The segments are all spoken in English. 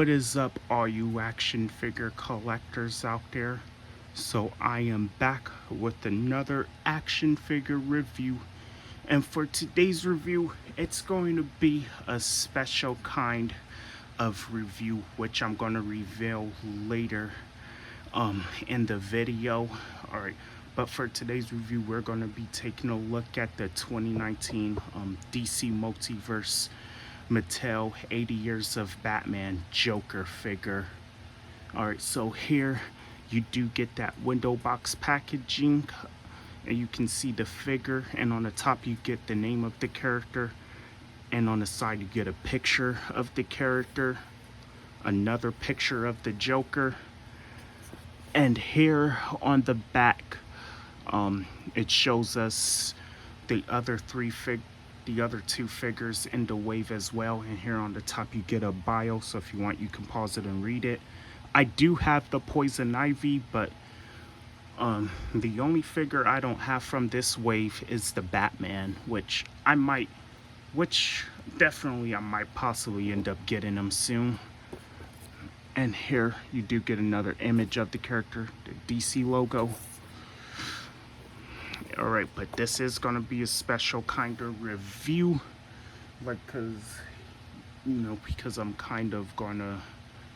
What is up, all you action figure collectors out there? So I am back with another action figure review, and for today's review it's going to be a special kind of review which I'm going to reveal later in the video. All right, but for today's review we're going to be taking a look at the 2019 DC Multiverse Mattel 80 Years of Batman Joker figure. Alright, so here you do get that window box packaging, and you can see the figure, and on the top you get the name of the character, and on the side you get a picture of the character, another picture of the Joker, and here on the back it shows us the other two figures in the wave as well, and here on the top you get a bio, so if you want you can pause it and read it. I do have the Poison Ivy, but the only figure I don't have from this wave is the Batman, which definitely I might possibly end up getting him soon. And here you do get another image of the character, the DC logo. Alright, but this is going to be a special kind of review, because I'm kind of going to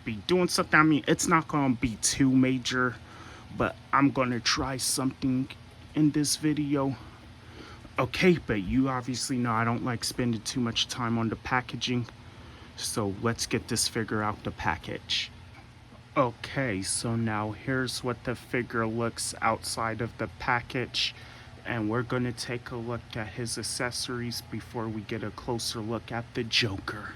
be doing something. I mean, it's not going to be too major, but I'm going to try something in this video. Okay, but you obviously know I don't like spending too much time on the packaging, so let's get this figure out the package. Okay, so now here's what the figure looks outside of the package, and we're going to take a look at his accessories before we get a closer look at the Joker.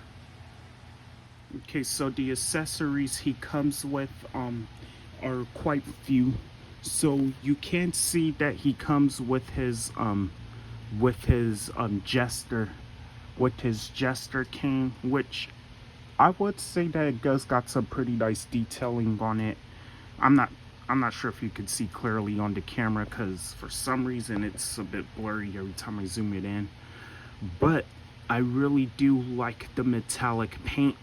Okay, so the accessories he comes with are quite few. So you can see that he comes with his jester cane, which I would say that it does got some pretty nice detailing on it. I'm not sure if you can see clearly on the camera, because for some reason it's a bit blurry every time I zoom it in. But I really do like the metallic paint.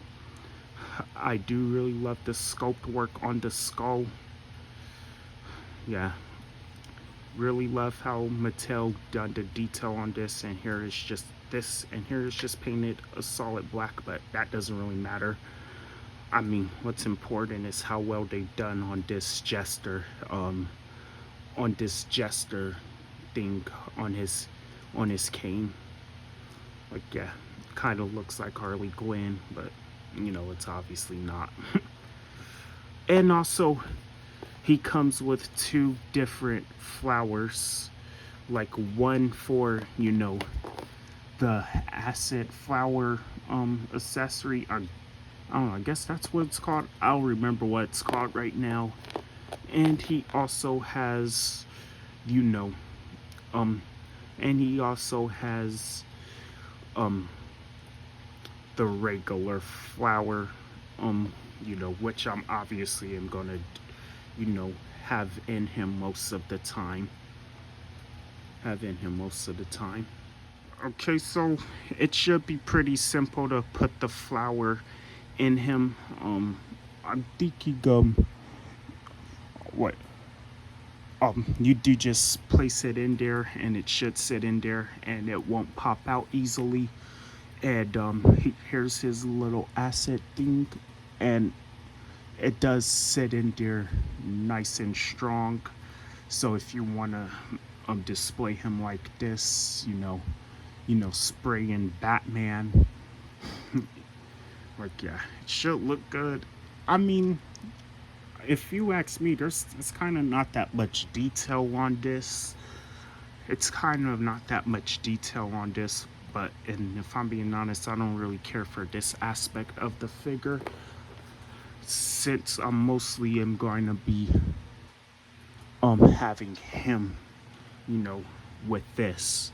I do really love the sculpt work on the skull. Yeah, really love how Mattel done the detail on this, and here is just this, and here is just painted a solid black, but that doesn't really matter. I mean, what's important is how well they've done on this jester thing on his cane. Like, yeah, kind of looks like Harley Quinn, but you know, it's obviously not. And also he comes with two different flowers, like one for, you know, the acid flower accessory. I don't know, I guess that's what it's called. I'll remember what it's called right now. And he also has, you know, the regular flower, you know, which I'm obviously am gonna, you know, have in him most of the time. Okay, so it should be pretty simple to put the flower in him. I think you do just place it in there, and it should sit in there, and it won't pop out easily. And here's his little asset thing, and it does sit in there nice and strong. So if you want to display him like this, you know, spraying Batman, like, yeah, it should look good. I mean, if you ask me, it's kind of not that much detail on this. But if I'm being honest, I don't really care for this aspect of the figure, since I mostly am going to be having him, you know, with this.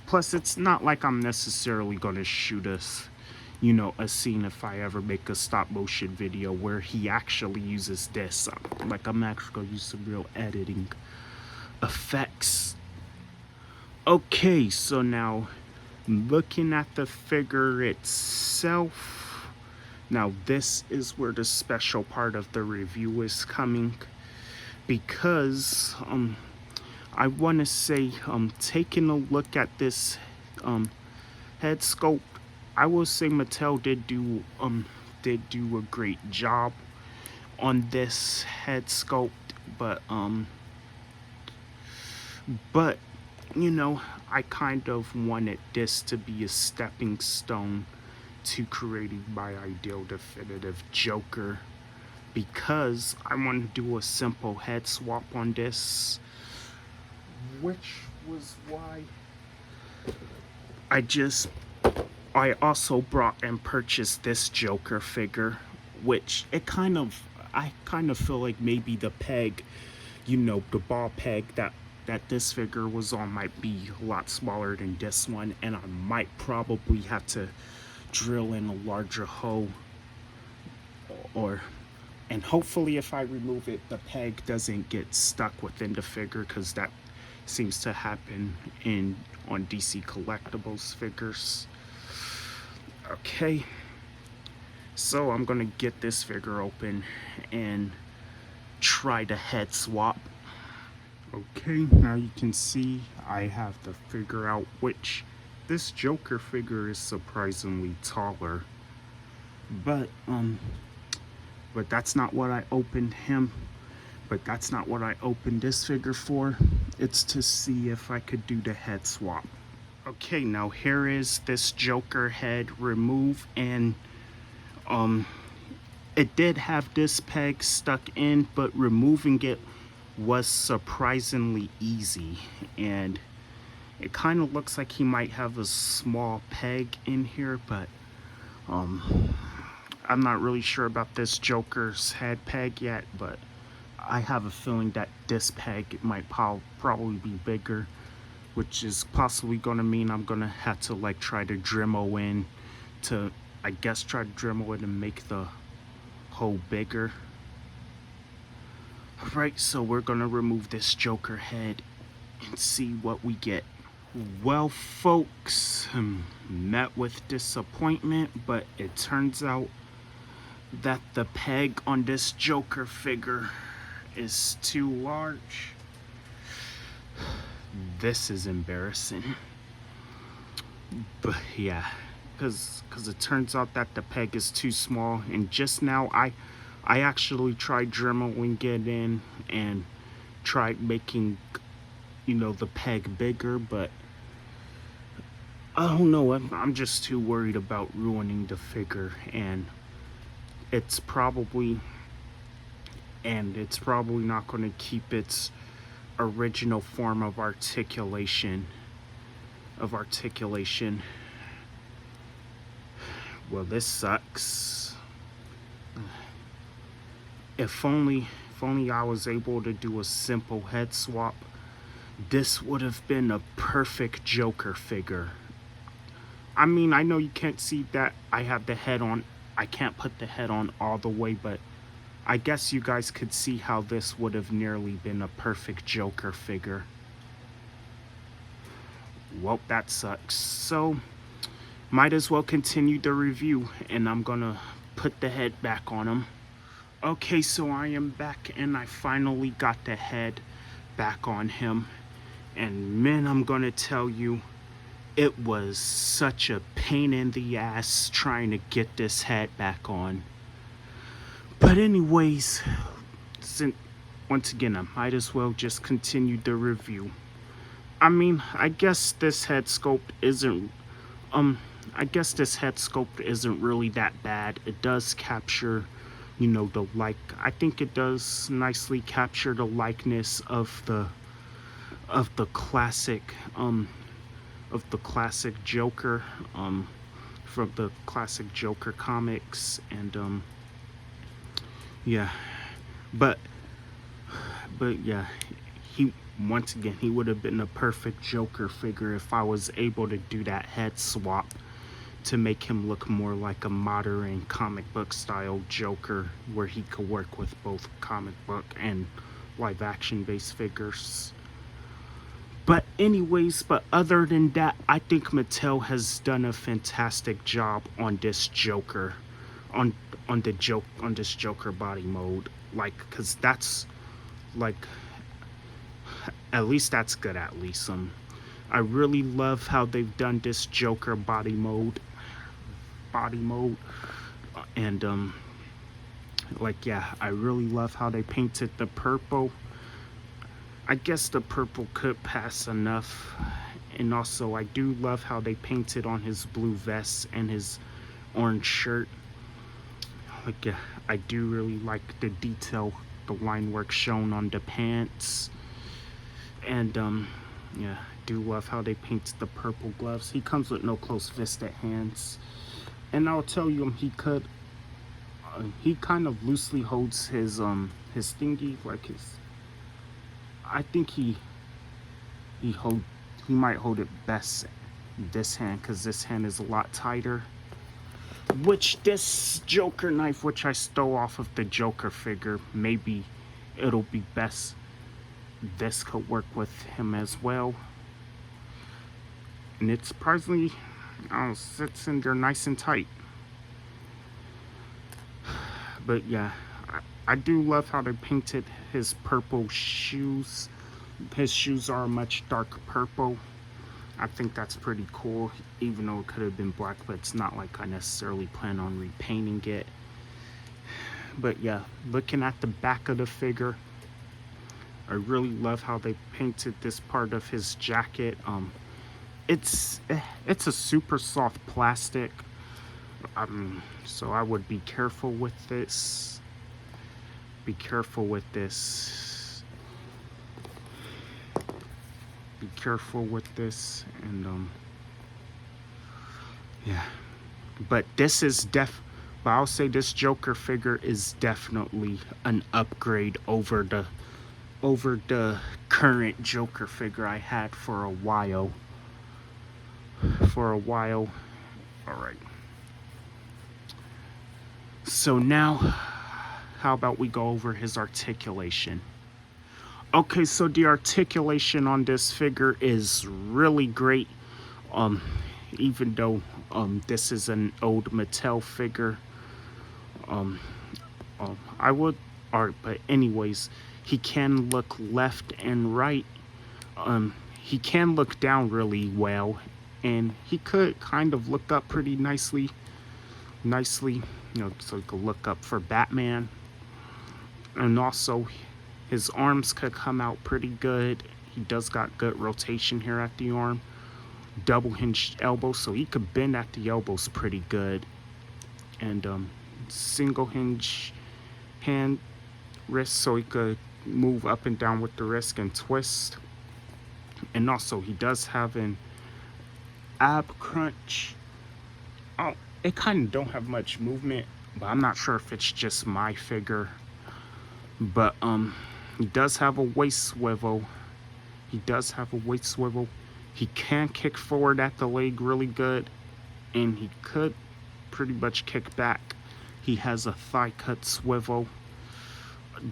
Plus, it's not like I'm necessarily going to shoot a scene if I ever make a stop motion video where he actually uses this. Like, I'm actually going to use some real editing effects. Okay, so now looking at the figure itself, Now this is where the special part of the review is coming, because I want to say, taking a look at this head sculpt, I will say Mattel did do a great job on this head sculpt, but but you know, I kind of wanted this to be a stepping stone to creating my ideal definitive Joker, because I want to do a simple head swap on this, which was why I just I also brought and purchased this Joker figure, which I kind of feel like maybe the peg, the ball peg that this figure was on might be a lot smaller than this one, and I might probably have to drill in a larger hole, or and hopefully if I remove it, the peg doesn't get stuck within the figure, because that seems to happen in on DC collectibles figures. Okay, so I'm gonna get this figure open and try the head swap. Okay, now you can see I have the figure out, which this Joker figure is surprisingly taller. But that's not what I opened him. But that's not what I opened this figure for. It's to see if I could do the head swap. Okay, now here is this Joker head remove, and it did have this peg stuck in, but removing it was surprisingly easy, and it kind of looks like he might have a small peg in here, but I'm not really sure about this Joker's head peg yet, but I have a feeling that this peg might probably be bigger, which is possibly going to mean I'm going to have to like try to Dremel in to, I guess, try to Dremel it and make the hole bigger. Alright, so we're going to remove this Joker head and see what we get. Well, folks, met with disappointment, but it turns out that the peg on this Joker figure is too large. This is embarrassing. But yeah, because it turns out that the peg is too small, and just now I actually tried dremeling it in and tried making, the peg bigger, but I don't know, I'm just too worried about ruining the figure, and it's probably not going to keep its original form of articulation. Well, this sucks. If only I was able to do a simple head swap, this would have been a perfect Joker figure. I mean, I know you can't see that I have the head on. I can't put the head on all the way, but I guess you guys could see how this would have nearly been a perfect Joker figure. Well, that sucks. So, might as well continue the review, and I'm gonna put the head back on him. Okay, so I am back, and I finally got the head back on him. And man, I'm gonna tell you, it was such a pain in the ass trying to get this head back on. But anyways, once again, I might as well just continue the review. I mean, I guess this head sculpt isn't really that bad. It does capture, I think it does nicely capture the likeness of the classic Joker, from the classic Joker comics, and yeah, but yeah, once again, he would have been a perfect Joker figure if I was able to do that head swap to make him look more like a modern comic book style Joker, where he could work with both comic book and live action based figures. But anyways, other than that, I think Mattel has done a fantastic job on this Joker. on on this Joker body mode, like, because that's like, at least that's good. At least I really love how they've done this Joker body mode, and like, yeah, I really love how they painted the purple. I guess the purple could pass enough. And also, I do love how they painted on his blue vest and his orange shirt. Like, yeah, I do really like the detail, the line work shown on the pants. And yeah, do love how they painted the purple gloves. He comes with no close fisted hands. And I'll tell you, he kind of loosely holds his thingy, like his. I think he hold he might hold it best this hand, because this hand is a lot tighter. Which this Joker knife, which I stole off of the Joker figure, maybe it'll be best this could work with him as well. And it surprisingly sits in there nice and tight. But yeah, I do love how they painted his purple shoes. His shoes are a much darker purple. I think that's pretty cool, even though it could have been black, but it's not like I necessarily plan on repainting it. But yeah, looking at the back of the figure, I really love how they painted this part of his jacket. It's a super soft plastic, so I would be careful with this. Be careful with this. Be careful with this, and yeah. But this is but I'll say this Joker figure is definitely an upgrade over the current Joker figure I had for a while. All right. So now, how about we go over his articulation? Okay, so the articulation on this figure is really great. Um, Even though this is an old Mattel figure, I would. Alright, but anyways, he can look left and right. He can look down really well, and he could kind of look up pretty nicely. So he could look up for Batman. And also, his arms could come out pretty good. He does got good rotation here at the arm. Double hinged elbows, so he could bend at the elbows pretty good. And single hinge hand wrist, so he could move up and down with the wrist and twist. And also, he does have an ab crunch. Oh, it kind of don't have much movement, but I'm not sure if it's just my figure. But he does have a waist swivel. He can kick forward at the leg really good, and he could pretty much kick back. He has a thigh cut swivel,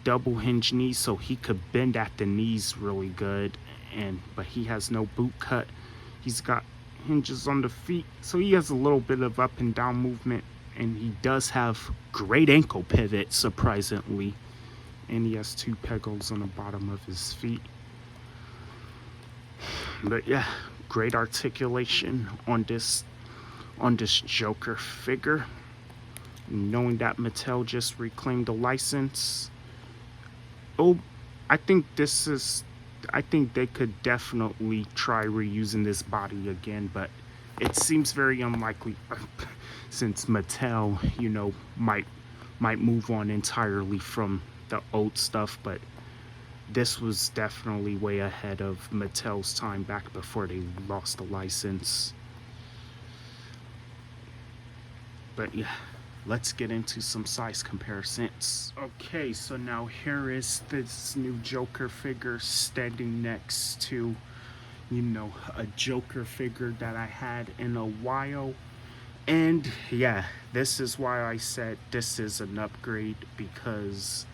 double hinge knee, so he could bend at the knees really good. But he has no boot cut. He's got hinges on the feet, so he has a little bit of up and down movement, and he does have great ankle pivot, surprisingly. And he has 2 pegals on the bottom of his feet. But yeah, great articulation on this Joker figure. Knowing that Mattel just reclaimed the license. Oh, I think they could definitely try reusing this body again, but it seems very unlikely since Mattel, might move on entirely from the old stuff. But this was definitely way ahead of Mattel's time, back before they lost the license. But yeah, let's get into some size comparisons. Okay, so now here is this new Joker figure standing next to, a Joker figure that I had in a while. And yeah, this is why I said this is an upgrade, because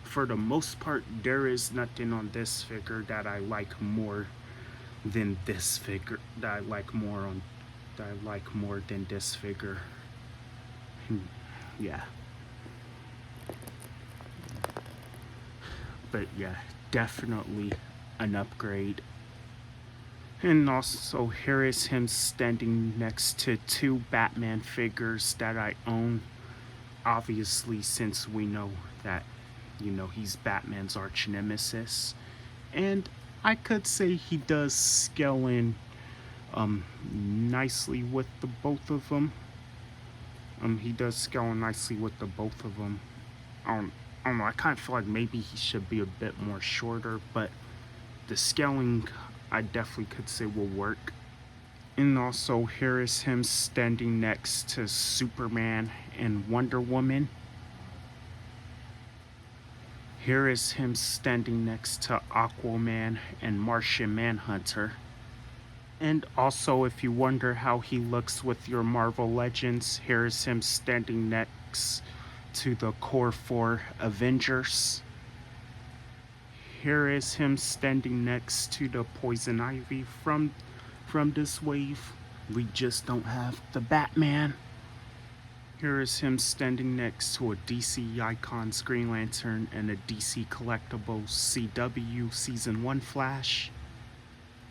for the most part, there is nothing on this figure that I like more than this figure. That I like more than this figure. yeah. But yeah, definitely an upgrade. And also, here is him standing next to two Batman figures that I own. Obviously, since we know that, he's Batman's arch nemesis. And I could say he does scale in nicely with the both of them. He does scale in nicely with the both of them. I don't know. I kind of feel like maybe he should be a bit more shorter, but the scaling I definitely could say will work. And also, here is him standing next to Superman and Wonder Woman. Here is him standing next to Aquaman and Martian Manhunter. And also, if you wonder how he looks with your Marvel Legends, here is him standing next to the Core 4 Avengers. Here is him standing next to the Poison Ivy from this wave. We just don't have the Batman. Here is him standing next to a DC Icons Green Lantern and a DC Collectibles CW Season 1 Flash.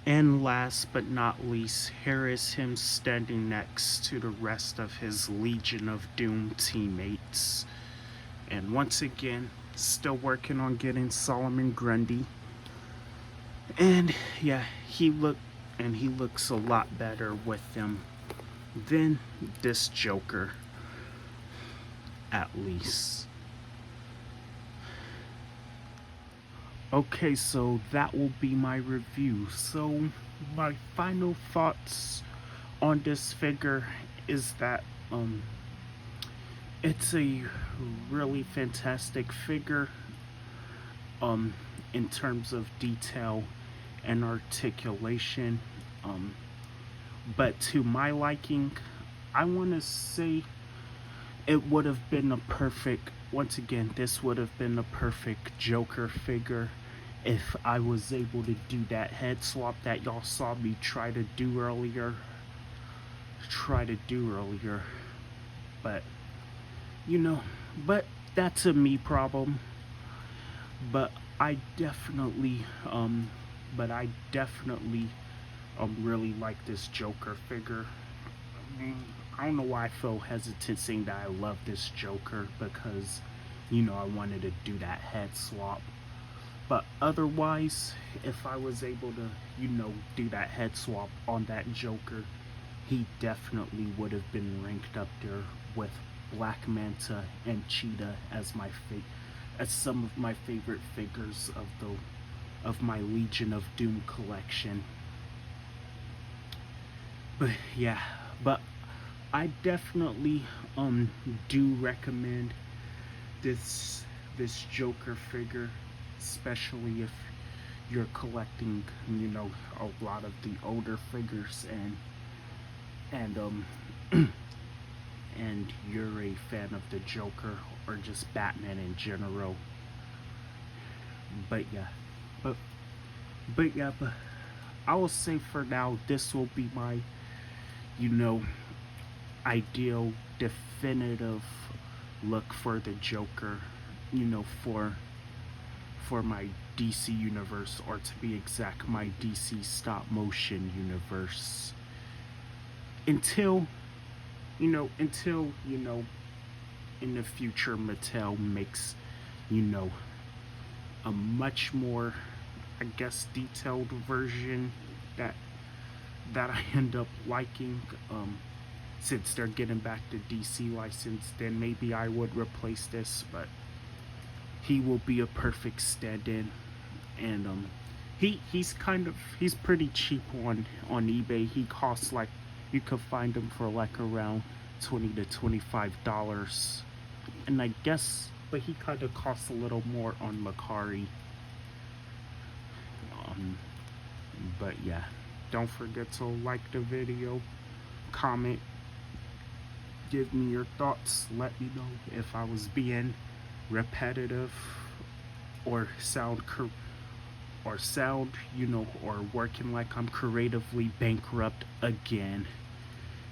And last but not least, here is him standing next to the rest of his Legion of Doom teammates. And once again, still working on getting Solomon Grundy. And yeah, he looks a lot better with them than this Joker, at least. Okay, so that will be my review. So my final thoughts on this figure is that it's a really fantastic figure in terms of detail and articulation, but to my liking, I want to say it would have been a perfect, once again, this would have been a perfect Joker figure if I was able to do that head swap that y'all saw me try to do earlier. But but that's a me problem. But I definitely really like this Joker figure. I don't know why I feel hesitant saying that I love this Joker, because I wanted to do that head swap. But otherwise, if I was able to do that head swap on that Joker, he definitely would have been ranked up there with Black Manta and Cheetah as some of my favorite figures of my Legion of Doom collection. But yeah, but I definitely do recommend this Joker figure, especially if you're collecting a lot of the older figures and and you're a fan of the Joker or just Batman in general. But yeah, but but I will say for now this will be my ideal definitive look for the Joker, for my DC universe, or to be exact, my DC stop motion universe. Until in the future Mattel makes a much more, I guess, detailed version that I end up liking. Since they're getting back the DC license, then maybe I would replace this, but he will be a perfect stand-in. And he's pretty cheap on eBay. He costs like, you could find him for like around $20 to $25, and I guess, but he kind of costs a little more on Mercari. But yeah, don't forget to like the video, comment, give me your thoughts, let me know if I was being repetitive or sound or working like I'm creatively bankrupt again.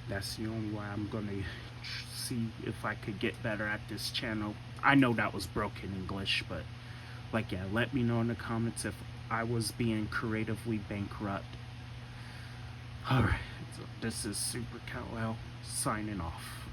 That's the only way I'm gonna see if I could get better at this channel. I know that was broken English, but like, yeah, let me know in the comments if I was being creatively bankrupt. Alright, so this is Super Kal-El signing off.